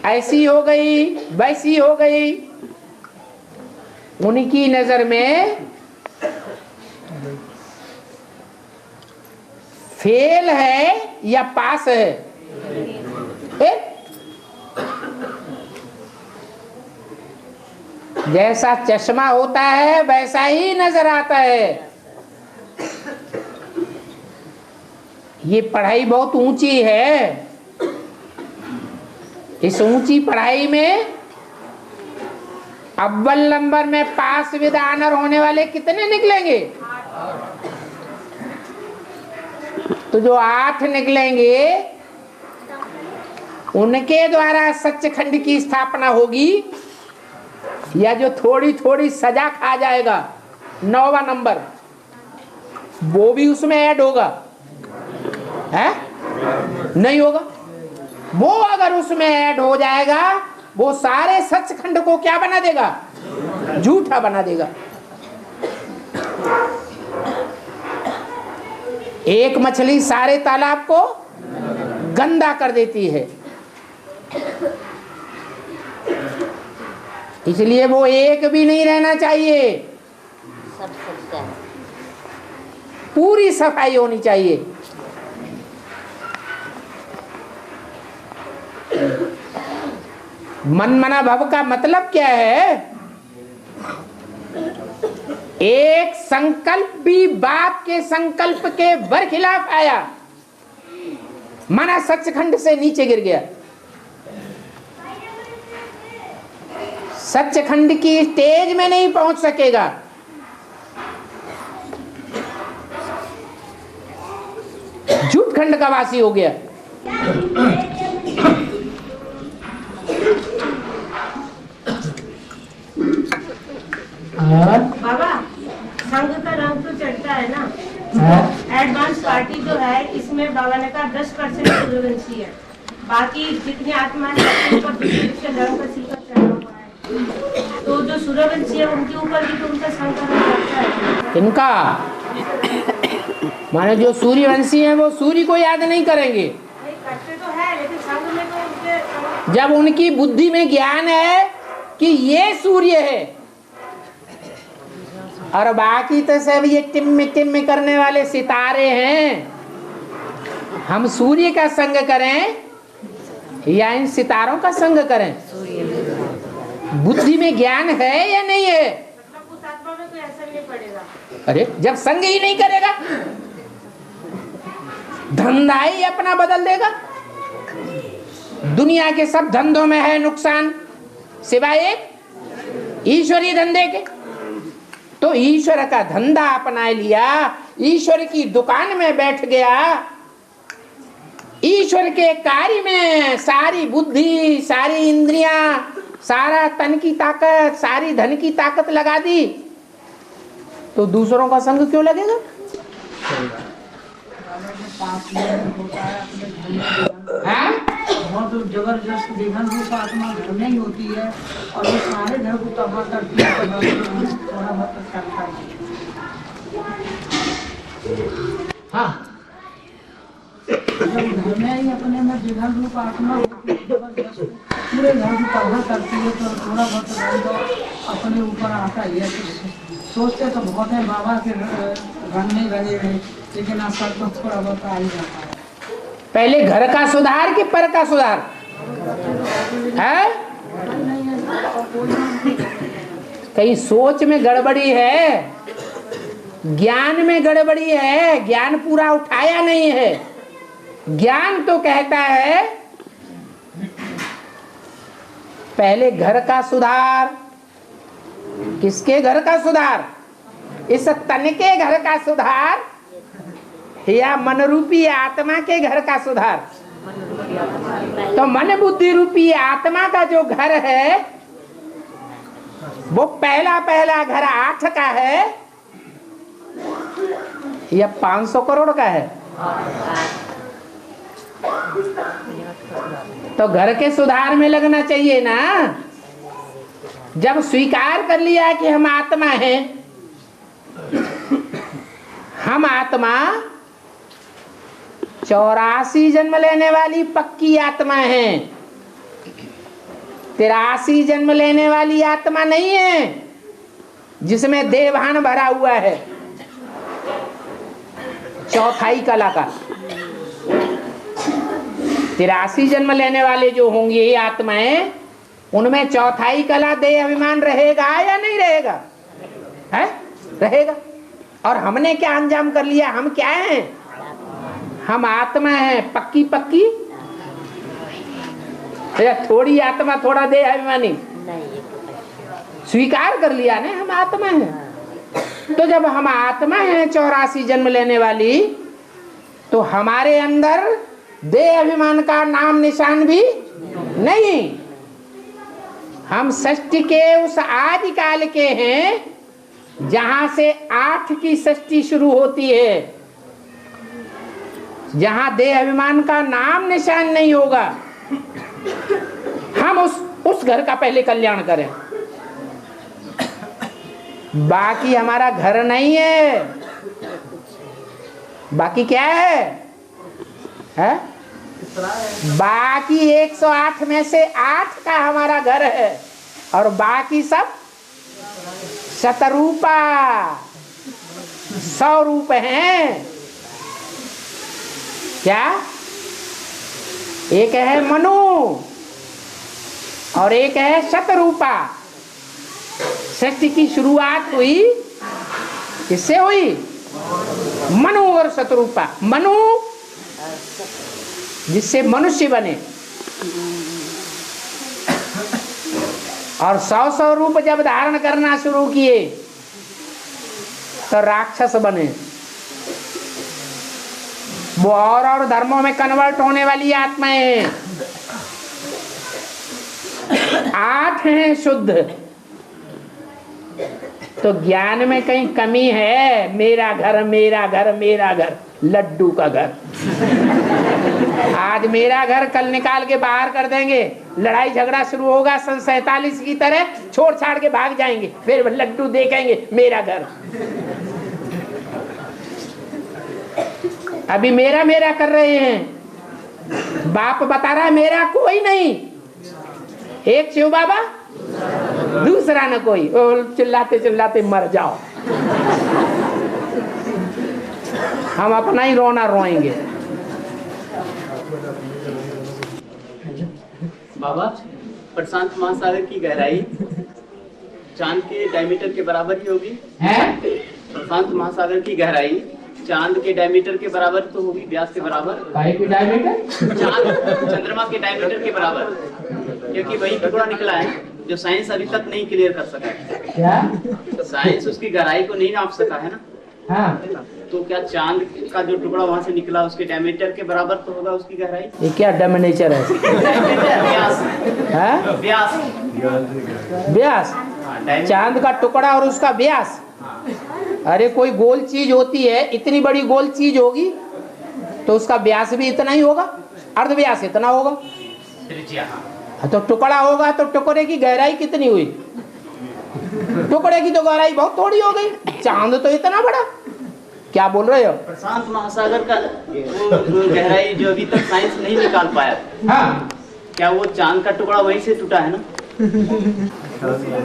ऐसी हो गई वैसी हो गई, उनकी नजर में फेल है या पास है? जैसा चश्मा होता है वैसा ही नजर आता है। ये पढ़ाई बहुत ऊंची है, इस ऊंची पढ़ाई में अव्वल नंबर में पास विद ऑनर होने वाले कितने निकलेंगे? तो जो 8 निकलेंगे उनके द्वारा सच्चखंड की स्थापना होगी, या जो थोड़ी थोड़ी सजा खा जाएगा 9वां नंबर वो भी उसमें ऐड होगा? है? नहीं होगा। वो अगर उसमें ऐड हो जाएगा वो सारे सचखंड को क्या बना देगा? झूठा बना देगा। एक मछली सारे तालाब को गंदा कर देती है, इसलिए वो एक भी नहीं रहना चाहिए, पूरी सफाई होनी चाहिए। मनमना भव का मतलब क्या है? एक संकल्प भी बाप के संकल्प के बरखिलाफ आया, मना सचखंड से नीचे गिर गया। सचखंड की स्टेज में नहीं पहुंच सकेगा। झूठ खंड का वासी हो गया। बाबा, संघ का रंग तो चढ़ता है ना। एडवांस पार्टी जो है इसमें बाबा ने कहा 10% सूर्यवंशी है, बाकी जितनी आत्मा है उनका रंग का सिक्का चढ़ा हुआ है। तो जो सूर्यवंशी है उनके ऊपर भी तो उनका संघ का रंग चढ़ता है। इनका माने जो सूर्यवंशी है वो सूर्य को याद नहीं करेंगे। करते तो है, लेकिन संघ में तो उनके जब उनकी बुद्धि में ज्ञान है कि ये सूर्य है और बाकी तो सब ये टिम करने वाले सितारे हैं, हम सूर्य का संग करें या इन सितारों का संग करें? बुद्धि में ज्ञान है या नहीं है? मतलब उस आत्मा में कोई असर नहीं पड़ेगा। अरे जब संग ही नहीं करेगा, धंधा ही अपना बदल देगा। दुनिया के सब धंधों में है नुकसान सिवाय एक ईश्वरीय धंधे के। तो ईश्वर का धंधा अपना लिया, ईश्वर की दुकान में बैठ गया, ईश्वर के कार्य में सारी बुद्धि, सारी इंद्रियां, सारा तन की ताकत, सारी धन की ताकत लगा दी, तो दूसरों का संग क्यों लगेगा? हाँ? बहुत जबरदस्त देखन रूप आत्मा घर में ही होती है और वो सारे घर को तबाह करती है, तो थोड़ा बहुत चलता है। हाँ, जब घर में ही अपने में देखन रूप आत्मा होती है, जबरदस्त पूरे घर को तबाह करती है, तो थोड़ा बहुत घर तो अपने ऊपर आता ही है। सोचते तो बहुत है बाबा के घर में रहे हैं, लेकिन असर तो थोड़ा बहुत आ ही जाता है। पहले घर का सुधार कि पर का सुधार है? कहीं सोच में गड़बड़ी है, ज्ञान में गड़बड़ी है, ज्ञान पूरा उठाया नहीं है। ज्ञान तो कहता है पहले घर का सुधार। किसके घर का सुधार? इस तन के घर का सुधार या मन रूपी आत्मा के घर का सुधार? तो मन बुद्धि रूपी आत्मा का जो घर है वो पहला पहला घर 8 का है या 500 करोड़ का है? तो घर के सुधार में लगना चाहिए ना। जब स्वीकार कर लिया कि हम आत्मा हैं, हम आत्मा 84 जन्म लेने वाली पक्की आत्मा है, 83 जन्म लेने वाली आत्मा नहीं है जिसमें देवहान भरा हुआ है। चौथाई कला का 83 जन्म लेने वाले जो होंगे ये आत्माएं, उनमें चौथाई कला देह अभिमान रहेगा या नहीं रहेगा? है, रहेगा। और हमने क्या अंजाम कर लिया? हम क्या हैं? हम आत्मा हैं, पक्की पक्की या थोड़ी आत्मा थोड़ा देह अभिमानी? स्वीकार कर लिया ना हम आत्मा हैं। तो जब हम आत्मा हैं 84 जन्म लेने वाली, तो हमारे अंदर देह अभिमान का नाम निशान भी नहीं। हम सृष्टि के उस आदि काल के हैं जहां से 8 की सृष्टि शुरू होती है, जहां देह अभिमान का नाम निशान नहीं होगा। हम उस घर का पहले कल्याण करें। बाकी हमारा घर नहीं है। बाकी क्या है? बाकी 108 में से 8 का हमारा घर है और बाकी सब शतरूपा 100 रूप हैं। क्या? एक है मनु और एक है शतरूपा। सृष्टि की शुरुआत हुई किससे हुई? मनु और शतरूपा। मनु जिससे मनुष्य बने और 100 रूप जब धारण करना शुरू किए तो राक्षस बने। वो और धर्मों में कन्वर्ट होने वाली आत्माएं हैं। 8 हैं शुद्ध। तो ज्ञान में कहीं कमी है। मेरा घर मेरा घर मेरा घर, लड्डू का घर। आज मेरा घर, कल निकाल के बाहर कर देंगे। लड़ाई झगड़ा शुरू होगा सन 47 की तरह, छोड़ छाड़ के भाग जाएंगे। फिर लड्डू देखेंगे मेरा घर। अभी मेरा मेरा कर रहे हैं। बाप बता रहा है मेरा कोई नहीं, एक शिव बाबा दूसरा न कोई। चिल्लाते चिल्लाते मर जाओ। हम अपना ही रोना रोएंगे। बाबा, प्रशांत महासागर की गहराई चांद के डायमीटर के बराबर ही होगी? है? प्रशांत महासागर की गहराई चांद के डायमीटर के बराबर तो होगी, व्यास के बराबर। काहे की डायमीटर? चांद चंद्रमा के डायमीटर के बराबर, क्योंकि वही टुकड़ा निकला है जो साइंस अभी तक नहीं क्लियर कर सका है। क्या? तो साइंस उसकी गहराई को नहीं नाप सका है ना। हाँ। तो क्या चांद का जो टुकड़ा वहां से निकला उसके डायमीटर के बराबर तो होगा उसकी गहराई? ये क्या डोमिनेचर है? व्यास। हाँ? व्यास। व्यास। चांद का टुकड़ा और उसका व्यास। अरे कोई गोल चीज होती है, इतनी बड़ी गोल चीज होगी तो उसका व्यास भी इतना ही होगा, अर्ध व्यास इतना होगा। त्रिज्या। तो टुकड़ा होगा तो टुकड़े की गहराई कितनी हुई? टुकड़े की तो गहराई बहुत थोड़ी हो गई, चांद तो इतना बड़ा। क्या बोल रहे हो? प्रशांत महासागर का वो गहराई जो अभी तक साइंस नहीं निकाल पाया, हाँ, क्या वो चांद का टुकड़ा वहीं से टूटा है ना?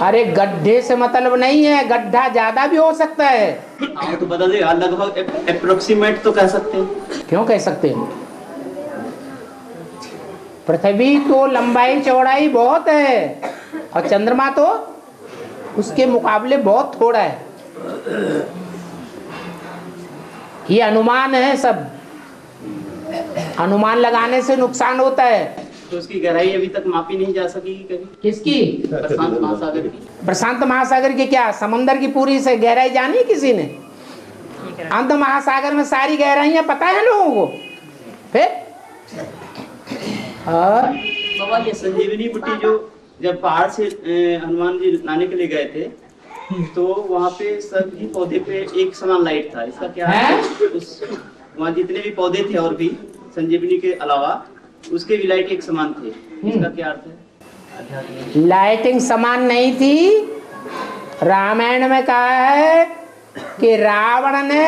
अरे गड्ढे से मतलब नहीं है, गड्ढा ज्यादा भी हो सकता है। हाँ तो बदल देगा, लगभग अप्रोक्सीमेट तो कह सकते हैं। क्यों कह सकते हैं? पृथ्वी तो लंबाई चौड़ाई बहुत है और चंद्रमा तो उसके मुकाबले बहुत थोड़ा है। ये अनुमान है, सब अनुमान लगाने से नुकसान होता है। तो उसकी गहराई अभी तक मापी नहीं जा सकेगी कभी? किसकी? प्रशांत महासागर की। प्रशांत महासागर की क्या समंदर की पूरी से गहराई जानी किसी ने? अंत महासागर में सारी गहराइयां पता है लोगों को। फिर बाबा ये संजीवनी बूटी जो जब पहाड़ से हनुमान जी लाने के लिए गए थे तो वहाँ पे सभी पौधे पे एक समान लाइट था, इसका क्या है? उस वहाँ जितने भी पौधे थे और भी संजीवनी के अलावा उसके भी लाइट एक समान थे, इसका क्या अर्थ है? लाइटिंग समान नहीं थी। रामायण में कहा है कि रावण ने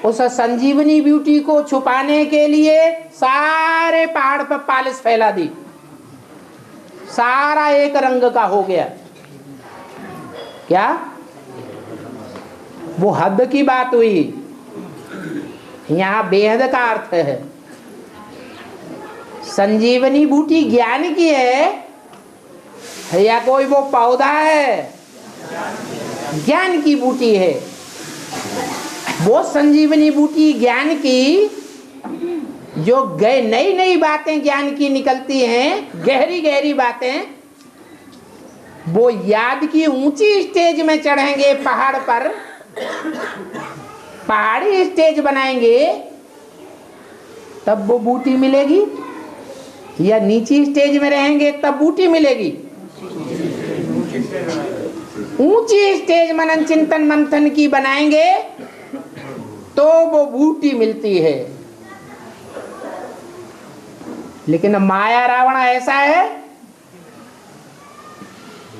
उस संजीवनी ब्यूटी को छुपाने के लिए सारे पहाड़ पर पालिश फैला दी, सारा एक रंग का हो गया। क्या वो हद की बात हुई? यहां बेहद का अर्थ है। संजीवनी बूटी ज्ञान की है या कोई वो पौधा है? ज्ञान की बूटी है वो संजीवनी बूटी, ज्ञान की, जो नई नई बातें ज्ञान की निकलती हैं, गहरी गहरी बातें, वो याद की ऊंची स्टेज में चढ़ेंगे, पहाड़ पर पहाड़ी स्टेज बनाएंगे तब वो बूटी मिलेगी, या नीची स्टेज में रहेंगे तब बूटी मिलेगी? ऊंची स्टेज मनन चिंतन मंथन की बनाएंगे तो वो बूटी मिलती है। लेकिन माया रावण ऐसा है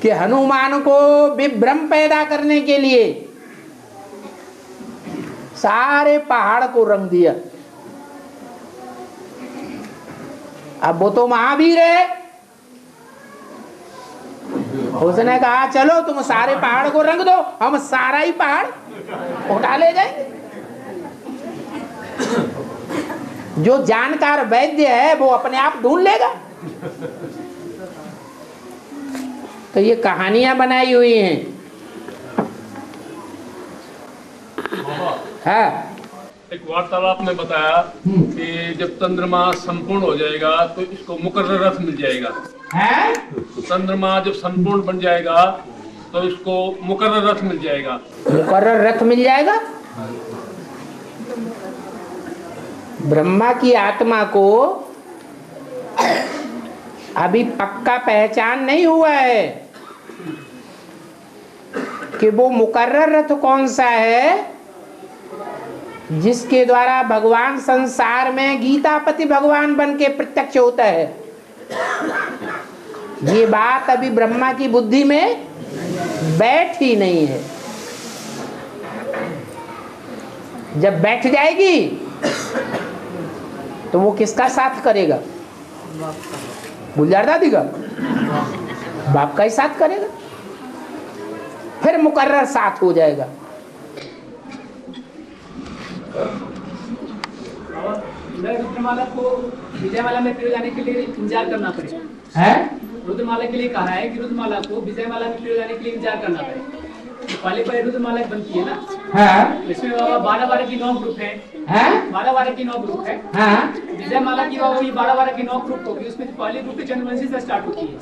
कि हनुमान को विभ्रम पैदा करने के लिए सारे पहाड़ को रंग दिया। अब वो तो महावीर है, उसने कहा चलो तुम सारे पहाड़ को रंग दो, हम सारा ही पहाड़ उठा ले जाएंगे। जो जानकार वैद्य है वो अपने आप ढूंढ लेगा। तो ये कहानियां बनाई हुई हैं। हाँ, एक वार्तालाप में बताया कि जब चंद्रमा संपूर्ण हो जाएगा तो इसको मुकर्रर रथ मिल जाएगा। है? चंद्रमा जब संपूर्ण बन जाएगा तो इसको मुकर्रर रथ मिल जाएगा। मुकर्रर रथ मिल जाएगा? ब्रह्मा की आत्मा को अभी पक्का पहचान नहीं हुआ है कि वो मुकर्रर रथ कौन सा है जिसके द्वारा भगवान संसार में गीतापति भगवान बन के प्रत्यक्ष होता है। ये बात अभी ब्रह्मा की बुद्धि में बैठ ही नहीं है। जब बैठ जाएगी तो वो किसका साथ करेगा? गुलजार दादी का, बाप का ही साथ करेगा, फिर मुकर्रर साथ हो जाएगा। रुद्रमाला को विजयमाला में प्रयोग जाने के लिए इंतजार करना पड़ेगा। है? रुद्रमाला के लिए कहा है कि रुद्रमाला को विजयमाला में प्रयोग जाने के लिए इंतजार करना पड़ेगा। तो पहले रुद्रमाला बनती है ना, हाँ? इसमें बाबा 12 की 9 ग्रुप है, 12 की 9 ग्रुप है। हाँ? विजयमाला की बाबा 12 की 9 ग्रुप होगी, उसमें पहली ग्रुप चंद्रवंशी से स्टार्ट होती है।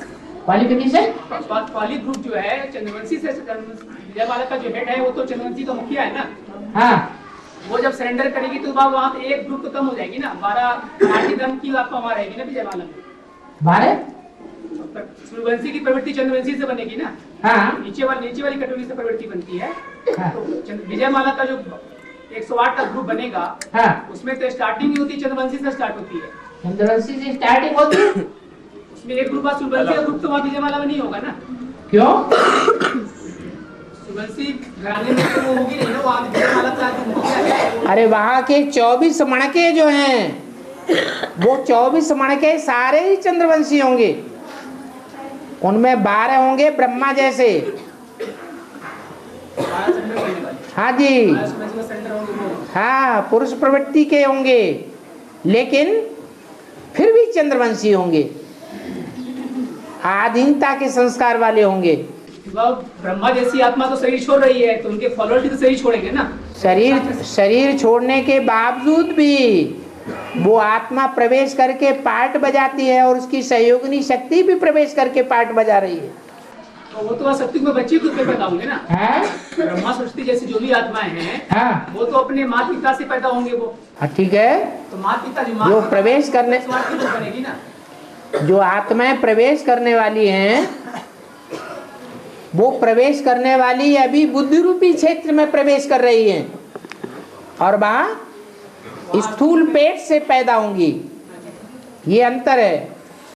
पहली से पहली ग्रुप जो है चंद्रवंशी से, विजयमाला का जो हेड है वो तो चंद्रवंशी का मुखिया है ना। हाँ? वो जब सरेंडर करेगी तो बाबा वहाँ पे एक ग्रुप तो कम हो जाएगी ना, 12 नाटी धर्म की आपका वहाँ रहेगी ना विजयमाला में। 12 सूर्यवंशी की प्रवृत्ति चंद्रवंशी से बनेगी ना। हाँ? नीचे वाली कटोरी से प्रवृत्ति बनती है। तो विजयमाला का जो 108 का ग्रुप बनेगा, उसमें तो स्टार्टिंग ही होती है चंद्रवंशी से स्टार्ट होती है। चंद्रवंशी से स्टार्टिंग होती है। इसमें एक ग्रुप सुबंसी का ग्रुप तो वहाँ विजयमाला में नहीं होगा ना? क्यों? सुबंसी घराने में तो वो होगी नहीं ना, वहाँ विजयमाला का। अरे वहाँ के 24 मणके जो हैं, वो 24 मणके सारे ही चंद्रवंशी होंगे। उनमें 12 होंगे ब्रह्मा जैसे। हाँ जी, हाँ पुरुष प्रवृत्ति के होंगे, लेकिन फिर भी चंद्रवंशी होंगे, आधीनता के संस्कार वाले होंगे। ब्रह्मा जैसी आत्मा तो शरीर छोड़ रही है, तो उनके फॉलोअर भी तो शरीर छोड़ेंगे ना। शरीर छोड़ने के बावजूद भी वो आत्मा प्रवेश करके पार्ट बजाती है, और उसकी सहयोगिनी शक्ति भी प्रवेश करके पार्ट बजा रही है। तो वो तो सत्युग में बच्चे रूप में पैदा होंगे ना। ब्रह्मा सृष्टि जैसी जो भी आत्माएं हैं, वो तो अपने माता पिता से पैदा होंगे वो। ठीक है, तो माता पिता जो प्रवेश करने, बनेगी ना। जो आत्माएं प्रवेश करने वाली हैं, वो प्रवेश करने वाली अभी बुद्धि रूपी क्षेत्र में प्रवेश कर रही हैं, और वहां स्थूल पेट से पैदा होंगी। ये अंतर है।